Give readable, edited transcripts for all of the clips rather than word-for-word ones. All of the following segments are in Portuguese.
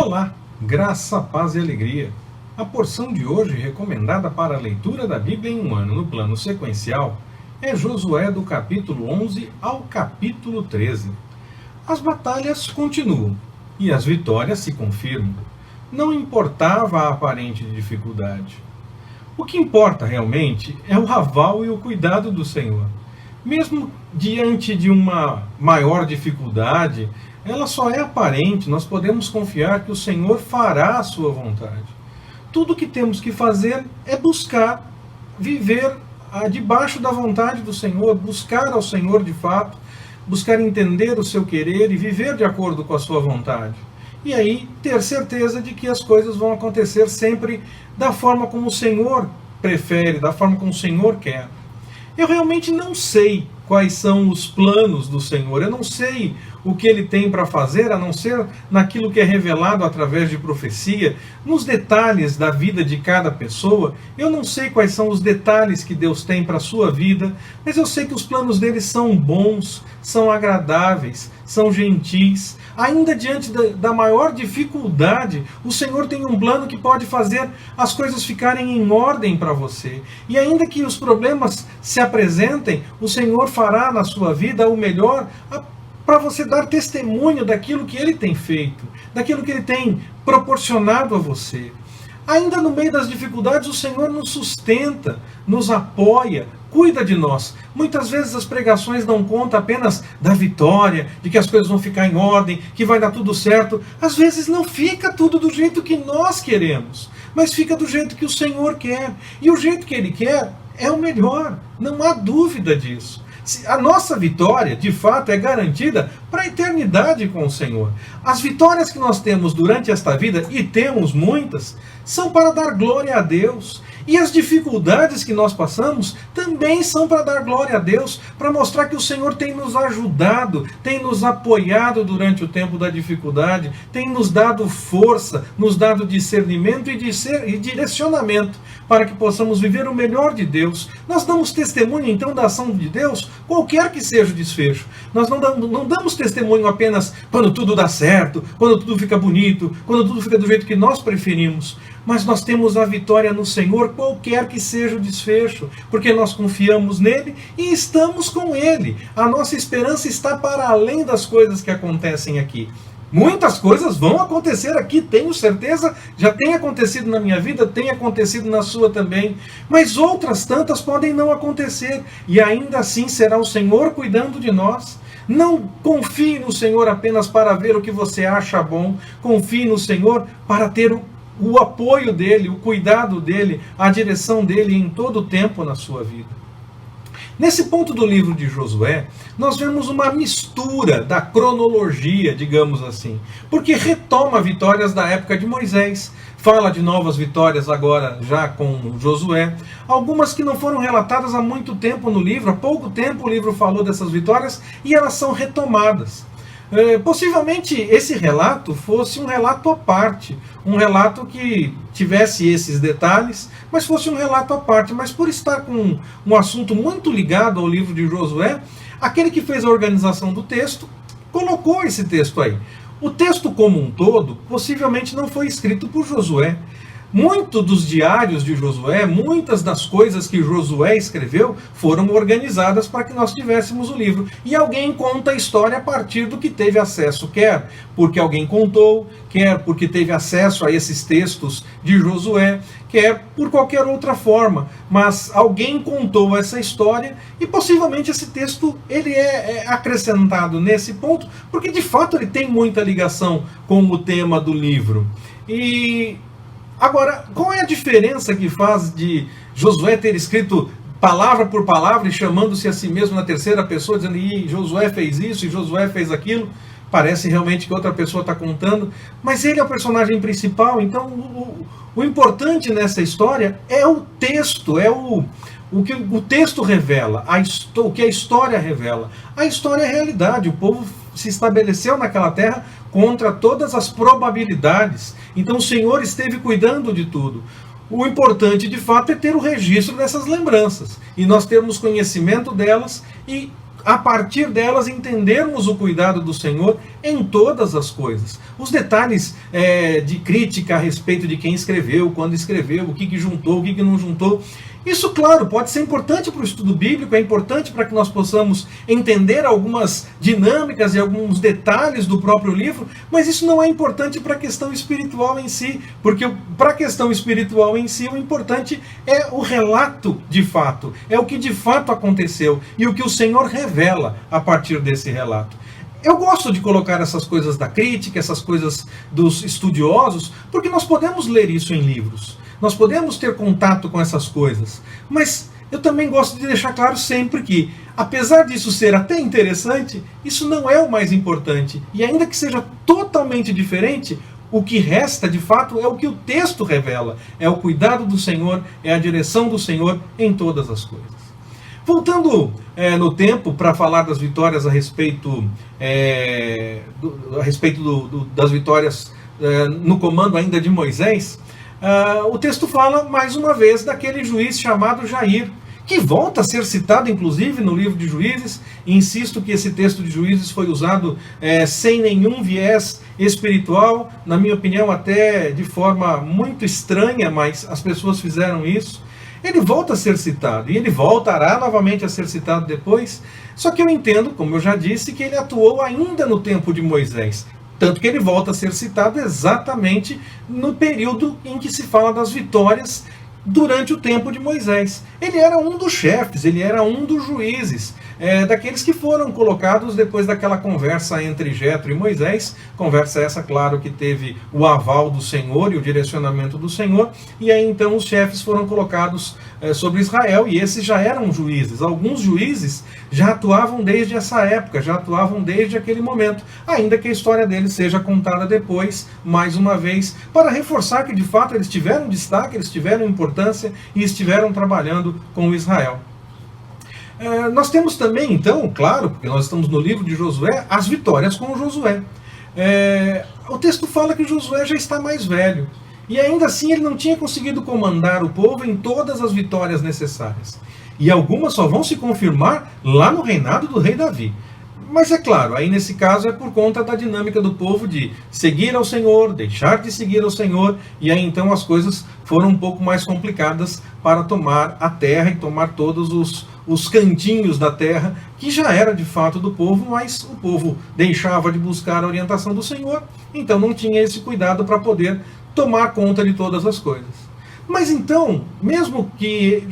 Olá, graça, paz e alegria. A porção de hoje, recomendada para a leitura da Bíblia em um ano no plano sequencial, é Josué do capítulo 11 ao capítulo 13. As batalhas continuam e as vitórias se confirmam. Não importava a aparente dificuldade. O que importa realmente é o aval e o cuidado do Senhor. Mesmo diante de uma maior dificuldade, ela só é aparente, nós podemos confiar que o Senhor fará a sua vontade. Tudo o que temos que fazer é buscar viver debaixo da vontade do Senhor, buscar ao Senhor de fato, buscar entender o seu querer e viver de acordo com a sua vontade. E aí ter certeza de que as coisas vão acontecer sempre da forma como o Senhor prefere, da forma como o Senhor quer. Eu realmente não sei quais são os planos do Senhor, eu não sei o que Ele tem para fazer, a não ser naquilo que é revelado através de profecia, nos detalhes da vida de cada pessoa. Eu não sei quais são os detalhes que Deus tem para a sua vida, mas eu sei que os planos dele são bons, são agradáveis, são gentis. Ainda diante da maior dificuldade, o Senhor tem um plano que pode fazer as coisas ficarem em ordem para você. E ainda que os problemas se apresentem, o Senhor fará na sua vida o melhor para você dar testemunho daquilo que Ele tem feito, daquilo que Ele tem proporcionado a você. Ainda no meio das dificuldades, o Senhor nos sustenta, nos apoia, cuida de nós. Muitas vezes as pregações dão conta apenas da vitória, de que as coisas vão ficar em ordem, que vai dar tudo certo. Às vezes não fica tudo do jeito que nós queremos, mas fica do jeito que o Senhor quer. E o jeito que Ele quer é o melhor, não há dúvida disso. A nossa vitória, de fato, é garantida para a eternidade com o Senhor. As vitórias que nós temos durante esta vida, e temos muitas, são para dar glória a Deus. E as dificuldades que nós passamos também são para dar glória a Deus, para mostrar que o Senhor tem nos ajudado, tem nos apoiado durante o tempo da dificuldade, tem nos dado força, nos dado discernimento e direcionamento para que possamos viver o melhor de Deus. Nós damos testemunho então da ação de Deus, qualquer que seja o desfecho. Nós não damos testemunho apenas quando tudo dá certo, quando tudo fica bonito, quando tudo fica do jeito que nós preferimos. Mas nós temos a vitória no Senhor, qualquer que seja o desfecho, porque nós confiamos nele e estamos com ele. A nossa esperança está para além das coisas que acontecem aqui. Muitas coisas vão acontecer aqui, tenho certeza, já tem acontecido na minha vida, tem acontecido na sua também, mas outras tantas podem não acontecer, e ainda assim será o Senhor cuidando de nós. Não confie no Senhor apenas para ver o que você acha bom, confie no Senhor para ter o apoio dele, o cuidado dele, a direção dele em todo o tempo na sua vida. Nesse ponto do livro de Josué, nós vemos uma mistura da cronologia, digamos assim, porque retoma vitórias da época de Moisés, fala de novas vitórias agora já com Josué, algumas que não foram relatadas há muito tempo no livro, há pouco tempo o livro falou dessas vitórias e elas são retomadas. Possivelmente esse relato fosse um relato à parte, um relato que tivesse esses detalhes, mas fosse um relato à parte. Mas por estar com um assunto muito ligado ao livro de Josué, aquele que fez a organização do texto colocou esse texto aí. O texto como um todo possivelmente não foi escrito por Josué. Muito dos diários de Josué, muitas das coisas que Josué escreveu foram organizadas para que nós tivéssemos o livro. E alguém conta a história a partir do que teve acesso, quer porque alguém contou, quer porque teve acesso a esses textos de Josué, quer por qualquer outra forma. Mas alguém contou essa história e possivelmente esse texto ele é acrescentado nesse ponto, porque de fato ele tem muita ligação com o tema do livro. Agora, qual é a diferença que faz de Josué ter escrito palavra por palavra e chamando-se a si mesmo na terceira pessoa, dizendo que Josué fez isso e Josué fez aquilo? Parece realmente que outra pessoa está contando, mas ele é o personagem principal, então o importante nessa história é o texto, é o que o texto revela, o que a história revela. A história é a realidade, o povo se estabeleceu naquela terra contra todas as probabilidades. Então o Senhor esteve cuidando de tudo. O importante, de fato, é ter o registro dessas lembranças. E nós termos conhecimento delas e a partir delas, entendermos o cuidado do Senhor em todas as coisas. Os detalhes de crítica a respeito de quem escreveu, quando escreveu, o que juntou, o que não juntou. Isso, claro, pode ser importante para o estudo bíblico, é importante para que nós possamos entender algumas dinâmicas e alguns detalhes do próprio livro, mas isso não é importante para a questão espiritual em si, porque para a questão espiritual em si, o importante é o relato de fato, é o que de fato aconteceu e o que o Senhor revela a partir desse relato. Eu gosto de colocar essas coisas da crítica, essas coisas dos estudiosos, porque nós podemos ler isso em livros. Nós podemos ter contato com essas coisas. Mas eu também gosto de deixar claro sempre que, apesar disso ser até interessante, isso não é o mais importante. E ainda que seja totalmente diferente, o que resta, de fato, é o que o texto revela. É o cuidado do Senhor, é a direção do Senhor em todas as coisas. Voltando no tempo para falar das vitórias a respeito das vitórias no comando ainda de Moisés, o texto fala mais uma vez daquele juiz chamado Jair, que volta a ser citado inclusive no livro de Juízes. Insisto que esse texto de Juízes foi usado sem nenhum viés espiritual, na minha opinião até de forma muito estranha, mas as pessoas fizeram isso. Ele volta a ser citado, e ele voltará novamente a ser citado depois, só que eu entendo, como eu já disse, que ele atuou ainda no tempo de Moisés. Tanto que ele volta a ser citado exatamente no período em que se fala das vitórias durante o tempo de Moisés. Ele era um dos chefes, ele era um dos juízes, daqueles que foram colocados depois daquela conversa entre Jetro e Moisés. Conversa essa, claro, que teve o aval do Senhor e o direcionamento do Senhor, e aí então os chefes foram colocados sobre Israel, e esses já eram juízes. Alguns juízes já atuavam desde essa época, já atuavam desde aquele momento, ainda que a história deles seja contada depois, mais uma vez, para reforçar que de fato eles tiveram destaque, eles tiveram importância e estiveram trabalhando com Israel. Nós temos também, então, claro, porque nós estamos no livro de Josué, as vitórias com Josué. O texto fala que Josué já está mais velho, e ainda assim ele não tinha conseguido comandar o povo em todas as vitórias necessárias. E algumas só vão se confirmar lá no reinado do rei Davi. Mas é claro, aí nesse caso é por conta da dinâmica do povo de seguir ao Senhor, deixar de seguir ao Senhor, e aí então as coisas foram um pouco mais complicadas para tomar a terra e tomar todos os cantinhos da terra, que já era de fato do povo, mas o povo deixava de buscar a orientação do Senhor, então não tinha esse cuidado para poder tomar conta de todas as coisas. Mas então, mesmo que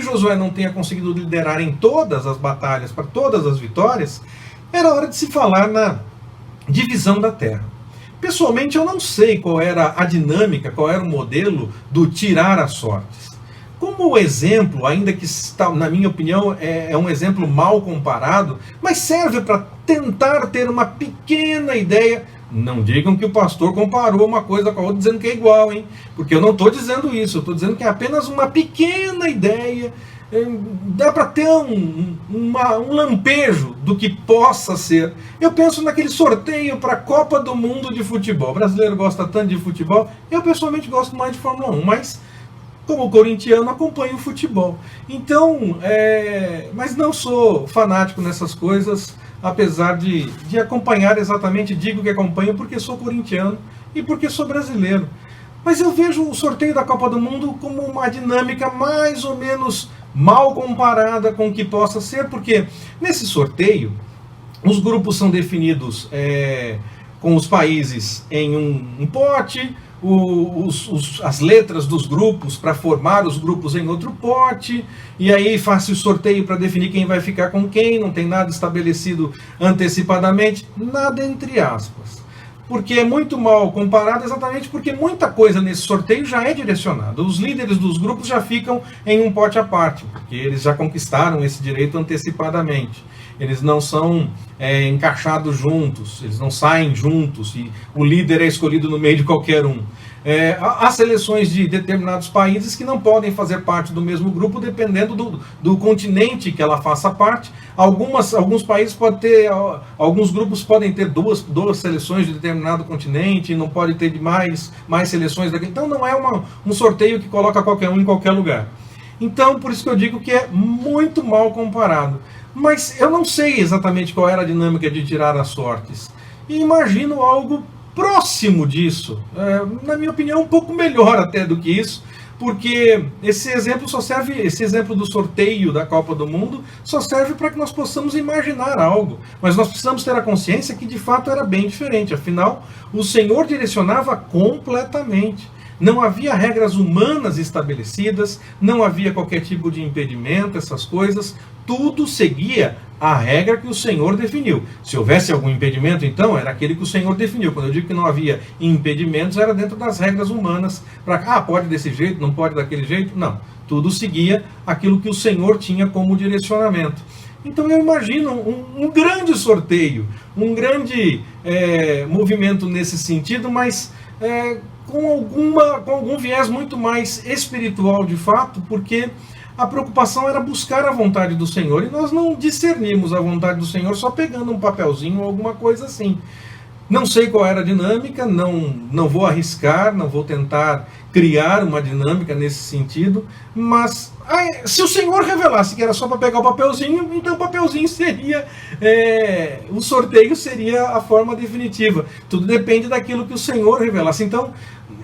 Josué não tenha conseguido liderar em todas as batalhas, para todas as vitórias, era hora de se falar na divisão da terra. Pessoalmente, eu não sei qual era a dinâmica, qual era o modelo do tirar as sortes. Como exemplo, ainda que está, na minha opinião, é um exemplo mal comparado, mas serve para tentar ter uma pequena ideia. Não digam que o pastor comparou uma coisa com a outra dizendo que é igual, hein? Porque eu não estou dizendo isso, eu estou dizendo que é apenas uma pequena ideia. Dá para ter um lampejo do que possa ser. Eu penso naquele sorteio para a Copa do Mundo de futebol. O brasileiro gosta tanto de futebol, eu pessoalmente gosto mais de Fórmula 1, mas como corintiano acompanho o futebol. Então, mas não sou fanático nessas coisas, apesar de acompanhar exatamente, digo que acompanho porque sou corintiano e porque sou brasileiro. Mas eu vejo o sorteio da Copa do Mundo como uma dinâmica mais ou menos mal comparada com o que possa ser, porque nesse sorteio os grupos são definidos com os países em um pote, as letras dos grupos para formar os grupos em outro pote, e aí faz o sorteio para definir quem vai ficar com quem, não tem nada estabelecido antecipadamente, nada entre aspas. Porque é muito mal comparado exatamente porque muita coisa nesse sorteio já é direcionada. Os líderes dos grupos já ficam em um pote à parte, porque eles já conquistaram esse direito antecipadamente. Eles não são encaixados juntos, eles não saem juntos, e o líder é escolhido no meio de qualquer um. Há seleções de determinados países que não podem fazer parte do mesmo grupo, dependendo do continente que ela faça parte. Alguns países podem ter, alguns grupos podem ter duas seleções de determinado continente, não pode ter de mais seleções daqui. Então não é um sorteio que coloca qualquer um em qualquer lugar. Então, por isso que eu digo que é muito mal comparado. Mas eu não sei exatamente qual era a dinâmica de tirar as sortes. E imagino algo próximo disso. Na minha opinião, um pouco melhor até do que isso, porque esse exemplo esse exemplo do sorteio da Copa do Mundo só serve para que nós possamos imaginar algo. Mas nós precisamos ter a consciência que de fato era bem diferente. Afinal, o Senhor direcionava completamente. Não havia regras humanas estabelecidas, não havia qualquer tipo de impedimento, essas coisas. Tudo seguia a regra que o Senhor definiu. Se houvesse algum impedimento, então, era aquele que o Senhor definiu. Quando eu digo que não havia impedimentos, era dentro das regras humanas. Pode desse jeito, não pode daquele jeito. Não. Tudo seguia aquilo que o Senhor tinha como direcionamento. Então eu imagino um grande sorteio, um grande movimento nesse sentido, mas com algum viés muito mais espiritual de fato, porque a preocupação era buscar a vontade do Senhor, e nós não discernimos a vontade do Senhor só pegando um papelzinho ou alguma coisa assim. Não sei qual era a dinâmica, não vou arriscar, não vou tentar criar uma dinâmica nesse sentido, mas se o Senhor revelasse que era só para pegar o papelzinho, então o papelzinho seria, o sorteio seria a forma definitiva. Tudo depende daquilo que o Senhor revelasse. Então,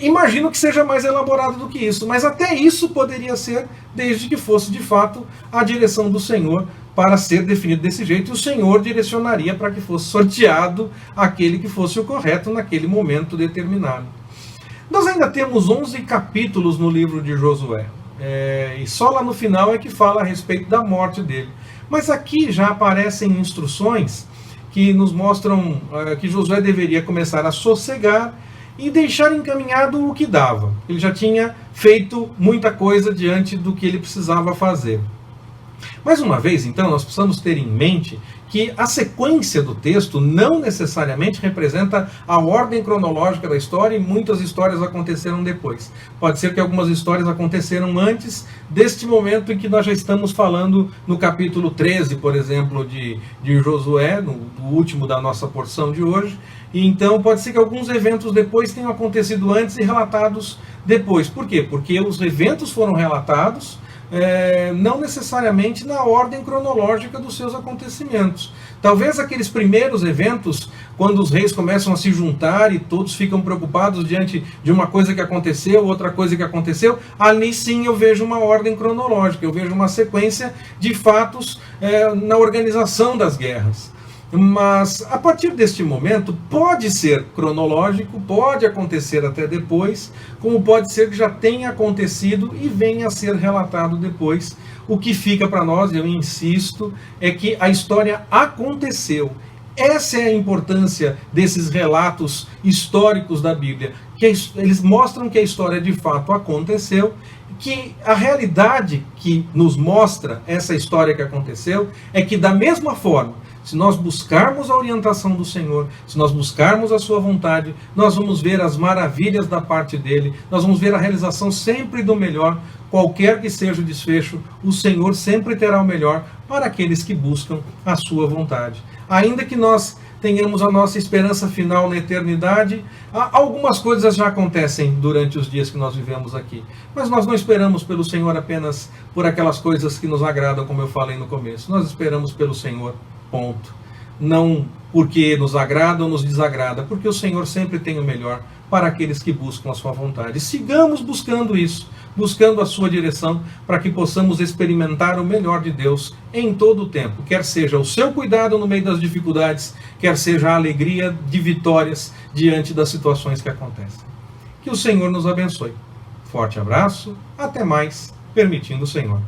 imagino que seja mais elaborado do que isso, mas até isso poderia ser, desde que fosse de fato a direção do Senhor para ser definido desse jeito, e o Senhor direcionaria para que fosse sorteado aquele que fosse o correto naquele momento determinado. Nós ainda temos 11 capítulos no livro de Josué, e só lá no final é que fala a respeito da morte dele. Mas aqui já aparecem instruções que nos mostram que Josué deveria começar a sossegar e deixar encaminhado o que dava. Ele já tinha feito muita coisa diante do que ele precisava fazer. Mais uma vez, então, nós precisamos ter em mente que a sequência do texto não necessariamente representa a ordem cronológica da história, e muitas histórias aconteceram depois. Pode ser que algumas histórias aconteceram antes deste momento em que nós já estamos falando no capítulo 13, por exemplo, de Josué, no último da nossa porção de hoje. E então pode ser que alguns eventos depois tenham acontecido antes e relatados depois. Por quê? Porque os eventos foram relatados não necessariamente na ordem cronológica dos seus acontecimentos. Talvez aqueles primeiros eventos, quando os reis começam a se juntar e todos ficam preocupados diante de uma coisa que aconteceu, outra coisa que aconteceu, ali sim eu vejo uma ordem cronológica, eu vejo uma sequência de fatos na organização das guerras. Mas a partir deste momento pode ser cronológico, pode acontecer até depois, como pode ser que já tenha acontecido e venha a ser relatado depois. O que fica para nós, eu insisto, é que a história aconteceu. Essa é a importância desses relatos históricos da Bíblia, que eles mostram que a história de fato aconteceu, que a realidade que nos mostra essa história que aconteceu é que, da mesma forma, se nós buscarmos a orientação do Senhor, se nós buscarmos a sua vontade, nós vamos ver as maravilhas da parte dele, nós vamos ver a realização sempre do melhor. Qualquer que seja o desfecho, o Senhor sempre terá o melhor para aqueles que buscam a sua vontade. Ainda que nós tenhamos a nossa esperança final na eternidade, algumas coisas já acontecem durante os dias que nós vivemos aqui. Mas nós não esperamos pelo Senhor apenas por aquelas coisas que nos agradam, como eu falei no começo. Nós esperamos pelo Senhor, ponto. Não porque nos agrada ou nos desagrada, porque o Senhor sempre tem o melhor para aqueles que buscam a sua vontade. Sigamos buscando isso, buscando a sua direção, para que possamos experimentar o melhor de Deus em todo o tempo, quer seja o seu cuidado no meio das dificuldades, quer seja a alegria de vitórias diante das situações que acontecem. Que o Senhor nos abençoe. Forte abraço, até mais, permitindo o Senhor.